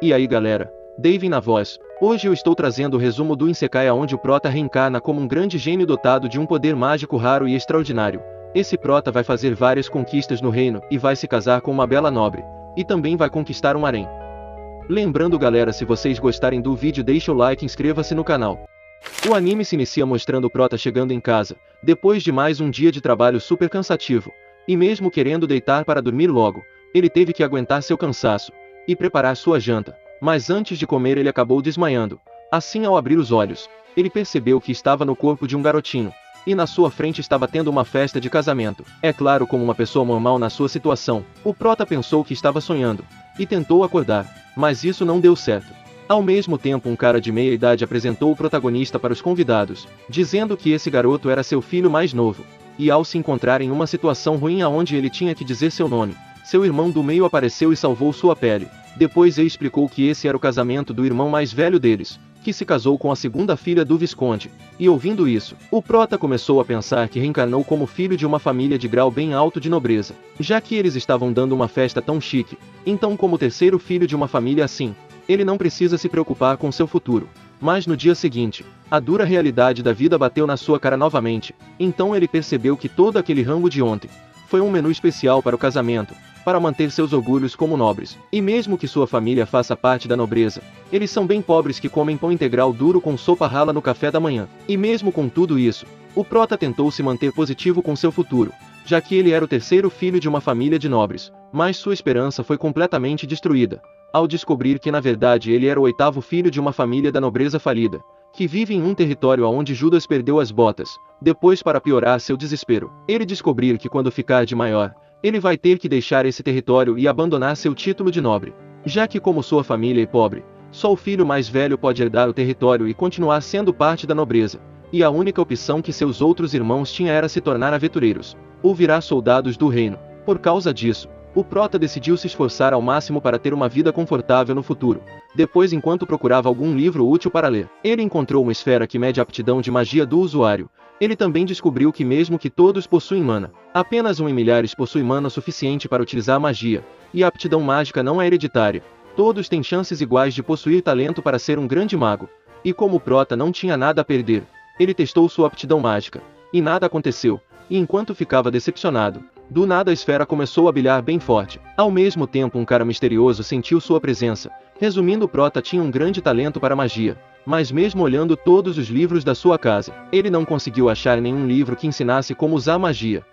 E aí galera, Dave na voz. Hoje eu estou trazendo o resumo do Isekai onde o prota reencarna como um grande gênio dotado de um poder mágico raro e extraordinário. Esse prota vai fazer várias conquistas no reino e vai se casar com uma bela nobre. E também vai conquistar um harém. Lembrando galera, se vocês gostarem do vídeo deixa o like e inscreva-se no canal. O anime se inicia mostrando o prota chegando em casa, depois de mais um dia de trabalho super cansativo. E mesmo querendo deitar para dormir logo, ele teve que aguentar seu cansaço e preparar sua janta, mas antes de comer ele acabou desmaiando. Assim, ao abrir os olhos, ele percebeu que estava no corpo de um garotinho, e na sua frente estava tendo uma festa de casamento. É claro, como uma pessoa normal na sua situação, o prota pensou que estava sonhando, e tentou acordar, mas isso não deu certo. Ao mesmo tempo, um cara de meia idade apresentou o protagonista para os convidados, dizendo que esse garoto era seu filho mais novo, e ao se encontrar em uma situação ruim aonde ele tinha que dizer seu nome, seu irmão do meio apareceu e salvou sua pele. Depois ele explicou que esse era o casamento do irmão mais velho deles, que se casou com a segunda filha do Visconde. E ouvindo isso, o prota começou a pensar que reencarnou como filho de uma família de grau bem alto de nobreza, já que eles estavam dando uma festa tão chique. Então, como terceiro filho de uma família assim, ele não precisa se preocupar com seu futuro. Mas no dia seguinte, a dura realidade da vida bateu na sua cara novamente. Então ele percebeu que todo aquele rango de ontem foi um menu especial para o casamento, para manter seus orgulhos como nobres. E mesmo que sua família faça parte da nobreza, eles são bem pobres que comem pão integral duro com sopa rala no café da manhã. E mesmo com tudo isso, o prota tentou se manter positivo com seu futuro, já que ele era o terceiro filho de uma família de nobres, mas sua esperança foi completamente destruída, ao descobrir que na verdade ele era o oitavo filho de uma família da nobreza falida, que vive em um território aonde Judas perdeu as botas. Depois, para piorar seu desespero, ele descobrir que quando ficar de maior, ele vai ter que deixar esse território e abandonar seu título de nobre, já que como sua família é pobre, só o filho mais velho pode herdar o território e continuar sendo parte da nobreza, e a única opção que seus outros irmãos tinham era se tornar aventureiros, ou virar soldados do reino. Por causa disso, o prota decidiu se esforçar ao máximo para ter uma vida confortável no futuro. Depois, enquanto procurava algum livro útil para ler, ele encontrou uma esfera que mede a aptidão de magia do usuário. Ele também descobriu que mesmo que todos possuem mana, apenas um em milhares possui mana suficiente para utilizar a magia, e a aptidão mágica não é hereditária. Todos têm chances iguais de possuir talento para ser um grande mago. E como o prota não tinha nada a perder, ele testou sua aptidão mágica, e nada aconteceu. E enquanto ficava decepcionado, do nada a esfera começou a brilhar bem forte. Ao mesmo tempo, um cara misterioso sentiu sua presença. Resumindo, o prota tinha um grande talento para magia, mas mesmo olhando todos os livros da sua casa, ele não conseguiu achar nenhum livro que ensinasse como usar magia.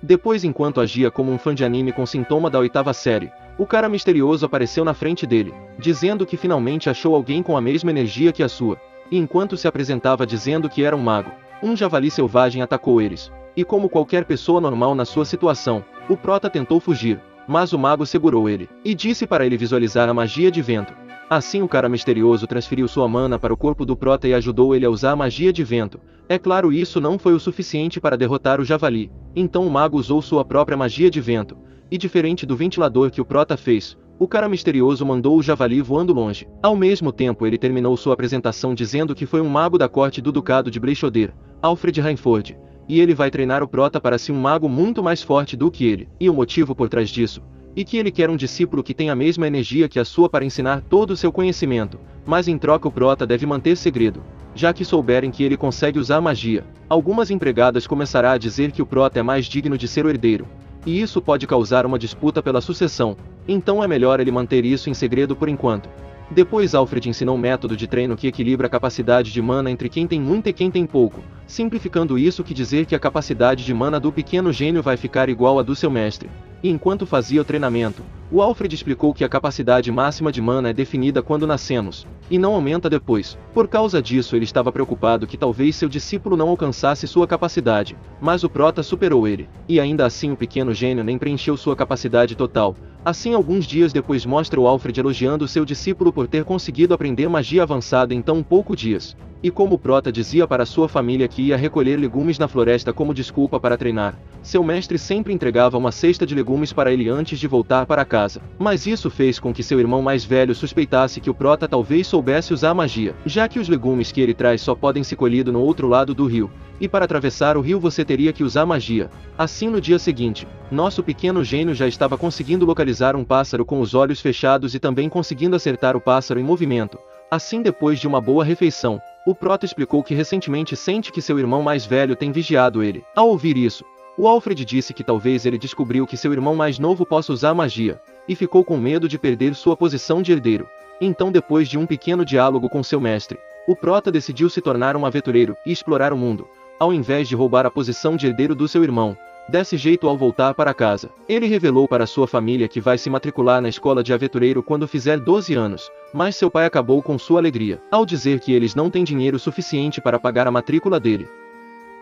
Depois, enquanto agia como um fã de anime com sintoma da oitava série, o cara misterioso apareceu na frente dele, dizendo que finalmente achou alguém com a mesma energia que a sua. E enquanto se apresentava dizendo que era um mago, um javali selvagem atacou eles. E como qualquer pessoa normal na sua situação, o prota tentou fugir, mas o mago segurou ele, e disse para ele visualizar a magia de vento. Assim o cara misterioso transferiu sua mana para o corpo do prota e ajudou ele a usar a magia de vento. É claro, isso não foi o suficiente para derrotar o javali, então o mago usou sua própria magia de vento, e diferente do ventilador que o prota fez, o cara misterioso mandou o javali voando longe. Ao mesmo tempo, ele terminou sua apresentação dizendo que foi um mago da corte do ducado de Bleichoder, Alfred Rainford, e ele vai treinar o prota para ser um mago muito mais forte do que ele, e o motivo por trás disso, e que ele quer um discípulo que tenha a mesma energia que a sua para ensinar todo o seu conhecimento, mas em troca o prota deve manter segredo, já que souberem que ele consegue usar magia. Algumas empregadas começarão a dizer que o prota é mais digno de ser o herdeiro, e isso pode causar uma disputa pela sucessão, então é melhor ele manter isso em segredo por enquanto. Depois Alfred ensinou um método de treino que equilibra a capacidade de mana entre quem tem muito e quem tem pouco, simplificando isso que dizer que a capacidade de mana do pequeno gênio vai ficar igual à do seu mestre. E enquanto fazia o treinamento, o Alfred explicou que a capacidade máxima de mana é definida quando nascemos, e não aumenta depois. Por causa disso ele estava preocupado que talvez seu discípulo não alcançasse sua capacidade, mas o prota superou ele, e ainda assim o pequeno gênio nem preencheu sua capacidade total. Assim, alguns dias depois mostra o Alfred elogiando seu discípulo por ter conseguido aprender magia avançada em tão poucos dias. E como o Prota dizia para sua família que ia recolher legumes na floresta como desculpa para treinar, seu mestre sempre entregava uma cesta de legumes para ele antes de voltar para casa. Mas isso fez com que seu irmão mais velho suspeitasse que o Prota talvez soubesse usar magia, já que os legumes que ele traz só podem ser colhidos no outro lado do rio, e para atravessar o rio você teria que usar magia. Assim no dia seguinte, nosso pequeno gênio já estava conseguindo localizar um pássaro com os olhos fechados e também conseguindo acertar o pássaro em movimento. Assim depois de uma boa refeição, o Prota explicou que recentemente sente que seu irmão mais velho tem vigiado ele. Ao ouvir isso, o Alfred disse que talvez ele descobriu que seu irmão mais novo possa usar magia, e ficou com medo de perder sua posição de herdeiro. Então depois de um pequeno diálogo com seu mestre, o Prota decidiu se tornar um aventureiro e explorar o mundo, ao invés de roubar a posição de herdeiro do seu irmão. Desse jeito, ao voltar para casa, ele revelou para sua família que vai se matricular na escola de aventureiro quando fizer 12 anos, mas seu pai acabou com sua alegria, ao dizer que eles não têm dinheiro suficiente para pagar a matrícula dele.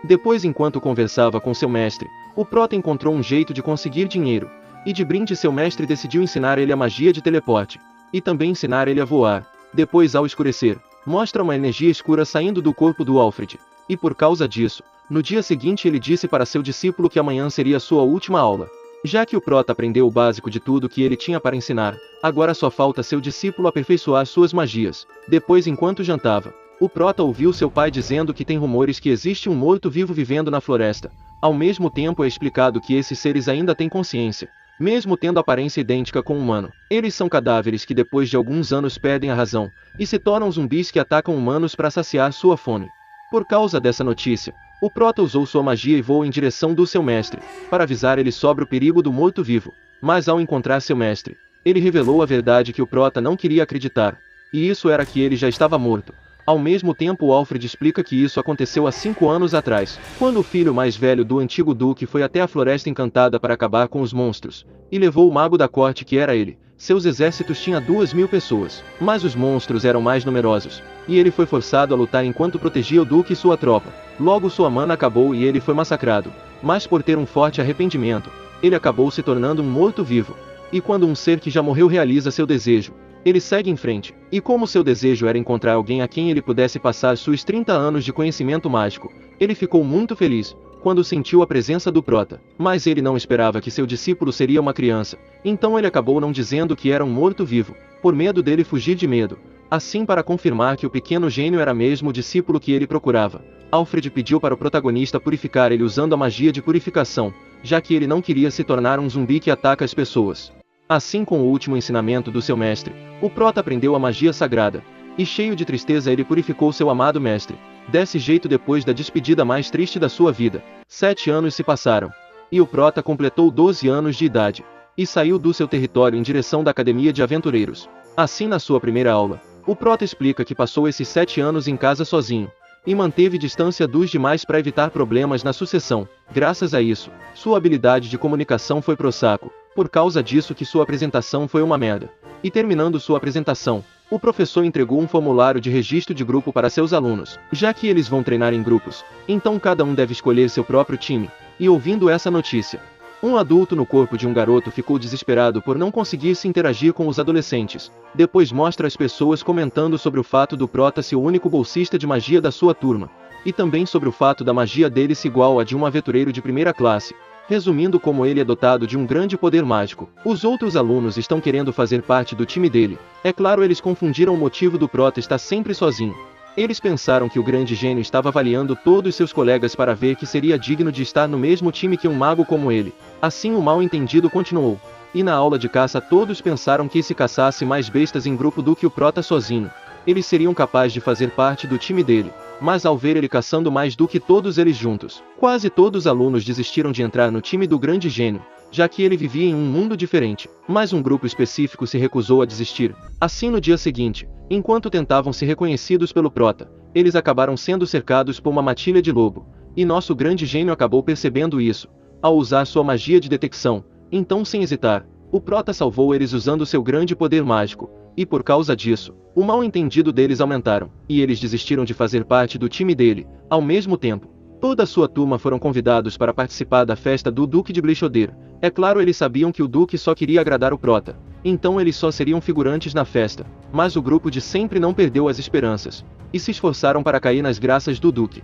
Depois, enquanto conversava com seu mestre, o Prota encontrou um jeito de conseguir dinheiro, e de brinde seu mestre decidiu ensinar ele a magia de teleporte, e também ensinar ele a voar. Depois, ao escurecer, mostra uma energia escura saindo do corpo do Alfred, e por causa disso, no dia seguinte ele disse para seu discípulo que amanhã seria sua última aula. Já que o Prota aprendeu o básico de tudo que ele tinha para ensinar, agora só falta seu discípulo aperfeiçoar suas magias. Depois, enquanto jantava, o Prota ouviu seu pai dizendo que tem rumores que existe um morto-vivo vivendo na floresta. Ao mesmo tempo é explicado que esses seres ainda têm consciência, mesmo tendo aparência idêntica com um humano. Eles são cadáveres que depois de alguns anos perdem a razão, e se tornam zumbis que atacam humanos para saciar sua fome. Por causa dessa notícia, o Prota usou sua magia e voou em direção do seu mestre, para avisar ele sobre o perigo do morto-vivo. Mas ao encontrar seu mestre, ele revelou a verdade que o Prota não queria acreditar, e isso era que ele já estava morto. Ao mesmo tempo, o Alfred explica que isso aconteceu há 5 anos atrás, quando o filho mais velho do antigo duque foi até a Floresta Encantada para acabar com os monstros, e levou o mago da corte que era ele. Seus exércitos tinham 2.000 pessoas, mas os monstros eram mais numerosos, e ele foi forçado a lutar enquanto protegia o duque e sua tropa. Logo sua mana acabou e ele foi massacrado, mas por ter um forte arrependimento, ele acabou se tornando um morto-vivo. E quando um ser que já morreu realiza seu desejo, ele segue em frente, e como seu desejo era encontrar alguém a quem ele pudesse passar seus 30 anos de conhecimento mágico, ele ficou muito feliz quando sentiu a presença do Prota. Mas ele não esperava que seu discípulo seria uma criança, então ele acabou não dizendo que era um morto-vivo, por medo dele fugir de medo. Assim, para confirmar que o pequeno gênio era mesmo o discípulo que ele procurava, Alfred pediu para o protagonista purificar ele usando a magia de purificação, já que ele não queria se tornar um zumbi que ataca as pessoas. Assim, com o último ensinamento do seu mestre, o Prota aprendeu a magia sagrada, e cheio de tristeza ele purificou seu amado mestre. Desse jeito, depois da despedida mais triste da sua vida, 7 anos se passaram, e o Prota completou 12 anos de idade, e saiu do seu território em direção da Academia de Aventureiros. Assim, na sua primeira aula, o Prota explica que passou esses 7 anos em casa sozinho, e manteve distância dos demais para evitar problemas na sucessão. Graças a isso, sua habilidade de comunicação foi pro saco, por causa disso que sua apresentação foi uma merda. E terminando sua apresentação, o professor entregou um formulário de registro de grupo para seus alunos, já que eles vão treinar em grupos, então cada um deve escolher seu próprio time. E ouvindo essa notícia, um adulto no corpo de um garoto ficou desesperado por não conseguir se interagir com os adolescentes. Depois mostra as pessoas comentando sobre o fato do Prota ser o único bolsista de magia da sua turma, e também sobre o fato da magia dele ser igual a de um aventureiro de primeira classe, resumindo como ele é dotado de um grande poder mágico. Os outros alunos estão querendo fazer parte do time dele. É claro, eles confundiram o motivo do Prota estar sempre sozinho. Eles pensaram que o grande gênio estava avaliando todos seus colegas para ver que seria digno de estar no mesmo time que um mago como ele. Assim o mal-entendido continuou. E na aula de caça todos pensaram que se caçasse mais bestas em grupo do que o Prota sozinho, eles seriam capazes de fazer parte do time dele. Mas ao ver ele caçando mais do que todos eles juntos, quase todos os alunos desistiram de entrar no time do grande gênio, já que ele vivia em um mundo diferente. Mas um grupo específico se recusou a desistir. Assim no dia seguinte, enquanto tentavam ser reconhecidos pelo Prota, eles acabaram sendo cercados por uma matilha de lobo, e nosso grande gênio acabou percebendo isso, ao usar sua magia de detecção. Então, sem hesitar, o Prota salvou eles usando seu grande poder mágico, e por causa disso, o mal-entendido deles aumentaram, e eles desistiram de fazer parte do time dele. Ao mesmo tempo, toda a sua turma foram convidados para participar da festa do Duque de Blechoder. É claro, eles sabiam que o Duque só queria agradar o Prota, então eles só seriam figurantes na festa. Mas o grupo de sempre não perdeu as esperanças, e se esforçaram para cair nas graças do Duque.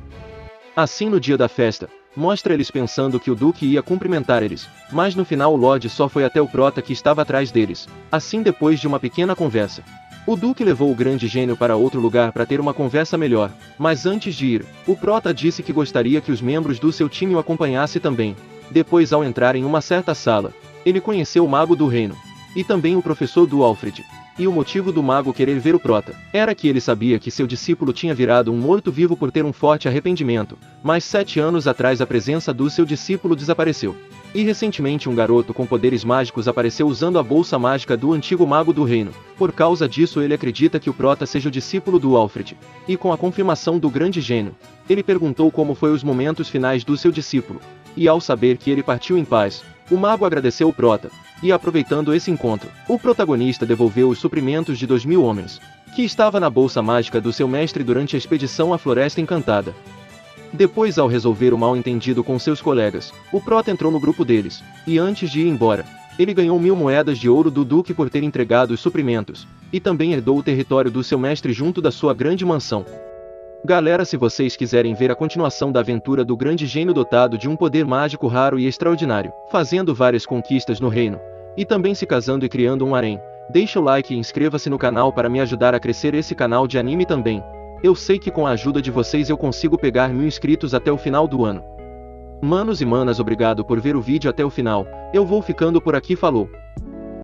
Assim, no dia da festa, mostra eles pensando que o Duque ia cumprimentar eles, mas no final o Lorde só foi até o Prota que estava atrás deles. Assim, depois de uma pequena conversa, o Duque levou o grande gênio para outro lugar para ter uma conversa melhor, mas antes de ir, o Prota disse que gostaria que os membros do seu time o acompanhassem também. Depois, ao entrar em uma certa sala, ele conheceu o Mago do Reino, e também o professor do Alfred. E o motivo do mago querer ver o Prota era que ele sabia que seu discípulo tinha virado um morto-vivo por ter um forte arrependimento, mas 7 anos atrás a presença do seu discípulo desapareceu. E recentemente um garoto com poderes mágicos apareceu usando a bolsa mágica do antigo Mago do Reino. Por causa disso ele acredita que o Prota seja o discípulo do Alfred. E com a confirmação do grande gênio, ele perguntou como foi os momentos finais do seu discípulo. E ao saber que ele partiu em paz, o mago agradeceu o Prota. E aproveitando esse encontro, o protagonista devolveu os suprimentos de 2000 homens, que estava na bolsa mágica do seu mestre durante a expedição à Floresta Encantada. Depois, ao resolver o mal-entendido com seus colegas, o Prota entrou no grupo deles, e antes de ir embora, ele ganhou 1000 moedas de ouro do Duque por ter entregado os suprimentos, e também herdou o território do seu mestre junto da sua grande mansão. Galera, se vocês quiserem ver a continuação da aventura do grande gênio dotado de um poder mágico raro e extraordinário, fazendo várias conquistas no reino, e também se casando e criando um harém, deixa o like e inscreva-se no canal para me ajudar a crescer esse canal de anime também. Eu sei que com a ajuda de vocês eu consigo pegar 1000 inscritos até o final do ano. Manos e manas, obrigado por ver o vídeo até o final, eu vou ficando por aqui, falou!